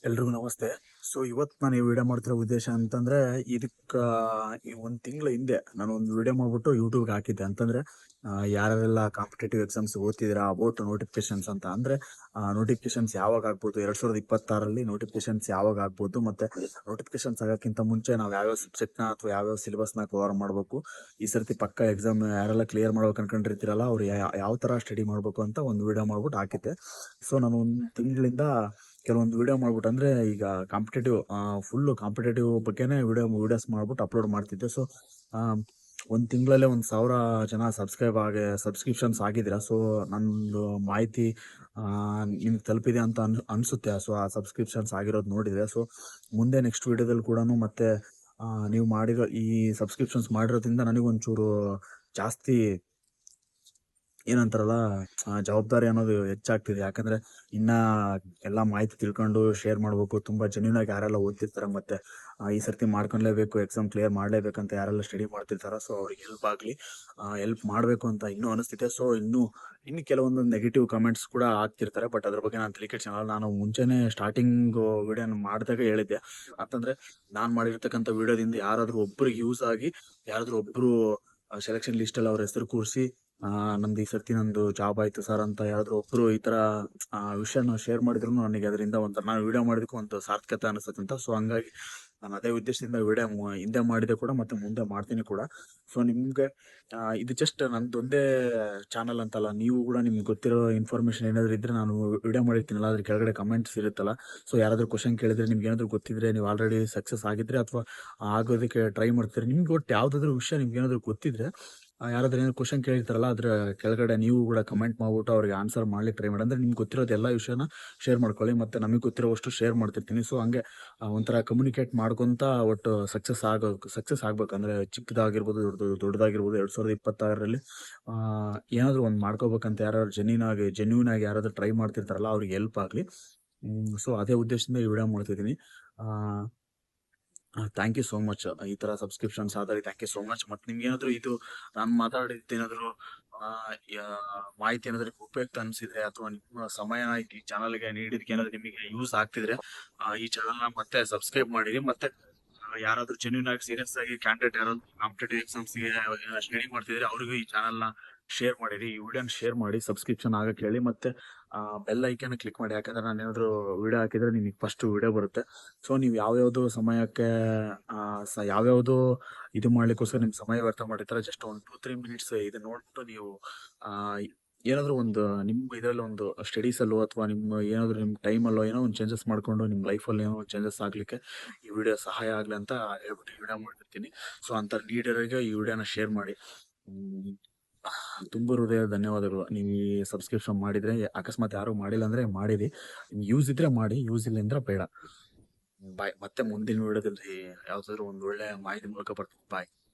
ಎಲ್ರಿಗೂ ನಮಸ್ತೆ. ಸೊ ಇವತ್ತು ನಾನು ಈ ವಿಡಿಯೋ ಮಾಡ್ತಿರೋ ಉದ್ದೇಶ ಅಂತಂದ್ರೆ ಇದಕ್ಕೆ ಒಂದು ತಿಂಗಳ ಹಿಂದೆ ನಾನು ಒಂದು ವಿಡಿಯೋ ಮಾಡ್ಬಿಟ್ಟು ಯೂಟ್ಯೂಬ್ಗೆ ಹಾಕಿದ್ದೆ. ಅಂತಂದ್ರೆ ಯಾರೆಲ್ಲ ಕಾಂಪಿಟೇಟಿವ್ ಎಕ್ಸಾಮ್ಸ್ ಓದ್ತಿದ್ದೀರಾ ಅಬೌಟ್ ನೋಟಿಫಿಕೇಶನ್ಸ್ ಅಂತ. ಅಂದ್ರೆ ನೋಟಿಫಿಕೇಶನ್ಸ್ ಯಾವಾಗ ಆಗ್ಬೋದು, 2026ರಲ್ಲಿ ನೋಟಿಫಿಕೇಶನ್ಸ್ ಯಾವಾಗ ಆಗ್ಬೋದು, ಮತ್ತೆ ನೋಟಿಫಿಕೇಶನ್ಸ್ ಆಗೋಕ್ಕಿಂತ ಮುಂಚೆ ನಾವು ಯಾವ್ಯಾವ ಸಬ್ಜೆಕ್ಟ್ನ ಅಥವಾ ಯಾವ್ಯಾವ ಸಿಲೆಬಸ್ನ ಕವರ್ ಮಾಡಬೇಕು, ಈ ಸರ್ತಿ ಪಕ್ಕ ಎಕ್ಸಾಮ್ ಯಾರೆಲ್ಲ ಕ್ಲಿಯರ್ ಮಾಡ್ಬೇಕು ಅನ್ಕೊಂಡಿರ್ತೀರಲ್ಲ ಅವ್ರು ಯಾವ ಥರ ಸ್ಟಡಿ ಮಾಡಬೇಕು ಅಂತ ಒಂದು ವಿಡಿಯೋ ಮಾಡ್ಬಿಟ್ಟು ಹಾಕಿದ್ದೆ. ಸೊ ನಾನು ಒಂದು ತಿಂಗಳಿಂದ ಕೆಲವೊಂದು ವಿಡಿಯೋ ಮಾಡ್ಬಿಟ್ಟು, ಅಂದ್ರೆ ಈಗ ಕಾಂಪಿಟೇಟಿವ್ ಫುಲ್ಲು ಕಾಂಪಿಟೇಟಿವ್ ಬಗ್ಗೆನೇ ವಿಡಿಯೋಸ್ ಮಾಡ್ಬಿಟ್ಟು ಅಪ್ಲೋಡ್ ಮಾಡ್ತಿದ್ದೆ. ಸೊ ಒಂದು ತಿಂಗಳಲ್ಲೇ 1,000 ಜನ ಸಬ್ಸ್ಕ್ರಿಪ್ಷನ್ಸ್ ಆಗಿದ್ದೀರಾ. ಸೊ ನಂದು ಮಾಹಿತಿ ನಿಮ್ಗೆ ತಲುಪಿದೆ ಅಂತ ಅನಿಸುತ್ತೆ. ಸೊ ಆ ಸಬ್ಸ್ಕ್ರಿಪ್ಷನ್ಸ್ ಆಗಿರೋದು ನೋಡಿದ್ರೆ, ಸೊ ಮುಂದೆ ನೆಕ್ಸ್ಟ್ ವಿಡಿಯೋದಲ್ಲಿ ಕೂಡ ಮತ್ತೆ ನೀವು ಮಾಡಿರೋ ಈ ಸಬ್ಸ್ಕ್ರಿಪ್ಷನ್ಸ್ ಮಾಡಿರೋದ್ರಿಂದ ನನಗೊಂಚೂರು ಜಾಸ್ತಿ ಏನಂತಾರಲ್ಲ, ಜವಾಬ್ದಾರಿ ಅನ್ನೋದು ಹೆಚ್ಚಾಗ್ತಿದೆ. ಯಾಕಂದ್ರೆ ಇನ್ನ ಎಲ್ಲ ಮಾಹಿತಿ ತಿಳ್ಕೊಂಡು ಶೇರ್ ಮಾಡ್ಬೇಕು. ತುಂಬಾ ಜೆನ್ಯೂನ್ ಆಗಿ ಯಾರೆಲ್ಲ ಓದ್ತಿರ್ತಾರೆ, ಮತ್ತೆ ಈ ಸರ್ತಿ ಮಾಡ್ಕೊಂಡ್ಲೇಬೇಕು, ಎಕ್ಸಾಮ್ ಕ್ಲಿಯರ್ ಮಾಡ್ಲೇಬೇಕಂತ ಯಾರೆಲ್ಲ ಸ್ಟಡಿ ಮಾಡ್ತಿರ್ತಾರ, ಸೊ ಅವ್ರಿಗೆ ಹೆಲ್ಪ್ ಆಗ್ಲಿ, ಹೆಲ್ಪ್ ಮಾಡ್ಬೇಕು ಅಂತ ಇನ್ನೂ ಅನಿಸ್ತಿದೆ. ಸೊ ಇನ್ನು ಕೆಲವೊಂದು ನೆಗೆಟಿವ್ ಕಮೆಂಟ್ಸ್ ಕೂಡ ಆಗ್ತಿರ್ತಾರೆ, ಬಟ್ ಅದ್ರ ಬಗ್ಗೆ ನಾನು ತಲೆ ಕೆಡ್ಸಲ್ಲ. ನಾನು ಮುಂಚೆನೆ ಸ್ಟಾರ್ಟಿಂಗ್ ವಿಡಿಯೋ ಮಾಡಿದಾಗ ಹೇಳಿದ್ದೆ, ಅಂತಂದ್ರೆ ನಾನ್ ಮಾಡಿರ್ತಕ್ಕಂಥ ವಿಡಿಯೋದಿಂದ ಯಾರಾದ್ರೂ ಒಬ್ರಿಗೆ ಯೂಸ್ ಆಗಿ, ಯಾರಾದ್ರೂ ಒಬ್ರು ಸೆಲೆಕ್ಷನ್ ಲಿಸ್ಟ್ ಅಲ್ಲಿ ಅವ್ರ ಹೆಸರು ಕೂರಿಸಿ ನಂದು ಈ ಸರ್ತಿ ನಂದು ಜಾಬ್ ಆಯ್ತು ಸರ್ ಅಂತ ಯಾರಾದ್ರೂ ಒಬ್ರು ಈ ತರ ವಿಷಯನ ಶೇರ್ ಮಾಡಿದ್ರು ನನಗೆ ಅದರಿಂದ ಒಂಥರ, ನಾನು ವಿಡಿಯೋ ಮಾಡೋದಕ್ಕೂ ಒಂದು ಸಾರ್ಥಕತೆ ಅನಿಸುತ್ತೆ ಅಂತ. ಸೊ ಹಂಗಾಗಿ ನಾನು ಅದೇ ಉದ್ದೇಶದಿಂದ ವಿಡಿಯೋ ಹಿಂದೆ ಮಾಡಿದೆ ಕೂಡ, ಮತ್ತೆ ಮುಂದೆ ಮಾಡ್ತೀನಿ ಕೂಡ. ಸೊ ನಿಮ್ಗೆ ಇದು ಜಸ್ಟ್ ನಂದೊಂದೇ ಚಾನಲ್ ಅಂತಲ್ಲ, ನೀವು ಕೂಡ ನಿಮ್ಗೆ ಗೊತ್ತಿರೋ ಇನ್ಫಾರ್ಮೇಶನ್ ಏನಾದ್ರು ಇದ್ರೆ, ನಾನು ವಿಡಿಯೋ ಮಾಡಿರ್ತೀನಲ್ಲ ಅದ್ರ ಕೆಳಗಡೆ ಕಮೆಂಟ್ಸ್ ಇರುತ್ತಲ್ಲ, ಸೊ ಯಾರಾದ್ರೂ ಕ್ವಶನ್ ಕೇಳಿದ್ರೆ, ನಿಮ್ಗೆ ಏನಾದ್ರು ಗೊತ್ತಿದ್ರೆ, ನೀವು ಆಲ್ರೆಡಿ ಸಕ್ಸಸ್ ಆಗಿದ್ರೆ ಅಥವಾ ಆಗೋದಕ್ಕೆ ಟ್ರೈ ಮಾಡ್ತೀರಿ, ನಿಮ್ಗೆ ಒಟ್ಟು ಯಾವ್ದಾದ್ರು ವಿಷಯ ನಿಮ್ಗೆ ಏನಾದ್ರು ಗೊತ್ತಿದ್ರೆ, ಯಾರಾದ್ರೂ ಏನೋ ಕ್ವಶನ್ ಕೇಳಿರ್ತಾರಲ್ಲ ಅದ್ರ ಕೆಳಗಡೆ ನೀವು ಕೂಡ ಕಮೆಂಟ್ ಮಾಡ್ಬಿಟ್ಟು ಅವ್ರಿಗೆ ಆನ್ಸರ್ ಮಾಡ್ಲಿಕ್ಕೆ ಟ್ರೈ ಮಾಡಿ. ಅಂದ್ರೆ ನಿಮ್ಗೆ ಗೊತ್ತಿರೋದು ಎಲ್ಲ ವಿಷಯನ ಶೇರ್ ಮಾಡ್ಕೊಳ್ಳಿ, ಮತ್ತೆ ನಮಗೆ ಗೊತ್ತಿರೋವಷ್ಟು ಶೇರ್ ಮಾಡ್ತಿರ್ತೀನಿ. ಸೊ ಹಂಗೆ ಒಂಥರ ಕಮ್ಯುನಿಕೇಟ್ ಮಾಡ್ಕೊಂತ ಒಟ್ಟು ಸಕ್ಸಸ್ ಆಗ್ಬೇಕಂದ್ರೆ, ಚಿಕ್ಕದಾಗಿರ್ಬೋದು ದೊಡ್ಡದಾಗಿರ್ಬೋದು, 2026ರಲ್ಲಿ ಏನಾದ್ರು ಒಂದು ಮಾಡ್ಕೋಬೇಕಂತ ಯಾರು ಜೆನ್ಯೂನ್ ಆಗಿ ಯಾರಾದ್ರೂ ಟ್ರೈ ಮಾಡ್ತಿರ್ತಾರಲ್ಲ ಅವ್ರಿಗೆ ಹೆಲ್ಪ್ ಆಗ್ಲಿ. ಸೊ ಅದೇ ಉದ್ದೇಶದಿಂದ ಈ ವಿಡಿಯೋ ಮಾಡ್ತಿದ್ದೀನಿ. Thank you so much. ಈ ತರ ಸಬ್ಸ್ಕ್ರಿಪ್ಷನ್ಸ್ ಆದ್ರೆ ಥ್ಯಾಂಕ್ ಯು ಸೋ ಮಚ್. ಮತ್ತೆ ನಿಮ್ಗೆ ಏನಾದ್ರು ಇದು ನಾನು ಮಾತಾಡಿದ್ದೇನಾದ್ರು ಮಾಹಿತಿ ಏನಾದ್ರು ನಿಮ್ಗೆ ಉಪಯುಕ್ತ ಅನ್ಸಿದ್ರೆ, ಅಥವಾ ನಿಮ್ಮ ಸಮಯ ಈ ಚಾನಲ್ಗೆ ನೀಡಿದ್ಕೆ ಏನಾದ್ರು ನಿಮಗೆ ಯೂಸ್ ಆಗ್ತಿದ್ರೆ, ಈ ಚಾನಲ್ನ ಮತ್ತೆ ಸಬ್ಸ್ಕ್ರೈಬ್ ಮಾಡಿರಿ. ಮತ್ತೆ ಯಾರಾದ್ರೂ ಜೆನ್ಯೂನ್ ಆಗಿ ಸೀರಿಯಸ್ ಆಗಿ ಕ್ಯಾಂಡಿಡೇಟ್ ಯಾರಾದ್ರು ಕಾಂಪಿಟೇಟಿವ್ ಎಕ್ಸಾಮ್ಸ್ಗೆ ಸ್ಟಡಿ ಮಾಡ್ತಿದ್ರೆ ಅವ್ರಿಗೂ ಈ ಚಾನಲ್ನ ಶೇರ್ ಮಾಡಿರಿ, ಈ ವಿಡಿಯೋನ ಶೇರ್ ಮಾಡಿ, ಸಬ್ಸ್ಕ್ರಿಪ್ಷನ್ ಆಗಕ್ಕೆ ಹೇಳಿ, ಮತ್ತೆ ಬೆಲ್ ಐಕನ್ ಕ್ಲಿಕ್ ಮಾಡಿ. ಯಾಕಂದ್ರೆ ನಾನು ಏನಾದ್ರು ವಿಡಿಯೋ ಹಾಕಿದ್ರೆ ನಿಮಗೆ ಫಸ್ಟ್ ವಿಡಿಯೋ ಬರುತ್ತೆ. ಸೊ ನೀವು ಯಾವ್ಯಾವ್ದು ಸಮಯಕ್ಕೆ ಯಾವ್ಯಾವ್ದು ಇದು ಮಾಡ್ಲಿಕ್ಕೋಸ್ಕರ ನಿಮ್ ಸಮಯ ವ್ಯರ್ಥ ಮಾಡಿರ್ತಾರೆ, ಜಸ್ಟ್ ಒಂದು 2-3 ಮಿನಿಟ್ಸ್ ಇದು ನೋಡ್ಬಿಟ್ಟು ನೀವು ಆ ಏನಾದ್ರು ಒಂದು ನಿಮ್ ಇದರಲ್ಲಿ ಒಂದು ಸ್ಟಡೀಸ್ ಅಲ್ಲೋ ಅಥವಾ ನಿಮ್ಮ ಏನಾದ್ರು ನಿಮ್ ಟೈಮ್ ಅಲ್ಲೋ ಏನೋ ಒಂದು ಚೇಂಜಸ್ ಮಾಡ್ಕೊಂಡು ನಿಮ್ ಲೈಫಲ್ಲಿ ಏನೋ ಒಂದು ಚೇಂಜಸ್ ಆಗ್ಲಿಕ್ಕೆ ಈ ವಿಡಿಯೋ ಸಹಾಯ ಆಗ್ಲಿ ಅಂತ ಹೇಳ್ಬಿಟ್ಟು ಈ ವಿಡಿಯೋ ಮಾಡಿರ್ತೀನಿ. ಸೊ ಅಂತ ಲೀಡರ್ಗೆ ಈ ವಿಡಿಯೋನ ಶೇರ್ ಮಾಡಿ. ಹ್ಮ್, ತುಂಬ ಹೃದಯ ಧನ್ಯವಾದಗಳು. ನೀವು ಈ ಸಬ್ಸ್ಕ್ರಿಪ್ಷನ್ ಮಾಡಿದ್ರೆ, ಅಕಸ್ಮಾತ್ ಯಾರು ಮಾಡಿಲ್ಲ ಅಂದ್ರೆ ಮಾಡಿರಿ. ಯೂಸ್ ಇದ್ರೆ ಮಾಡಿ, ಯೂಸ್ ಇಲ್ಲ ಅಂದ್ರೆ ಬೇಡ. ಬಾಯ್. ಮತ್ತೆ ಮುಂದಿನ ವಿಡಿಯೋದಲ್ಲಿ ಯಾವ್ದಾದ್ರು ಒಂದು ಒಳ್ಳೆ ಮಾಹಿತಿ ಮೂಲಕ ಬರ್ತೀನಿ. ಬಾಯ್.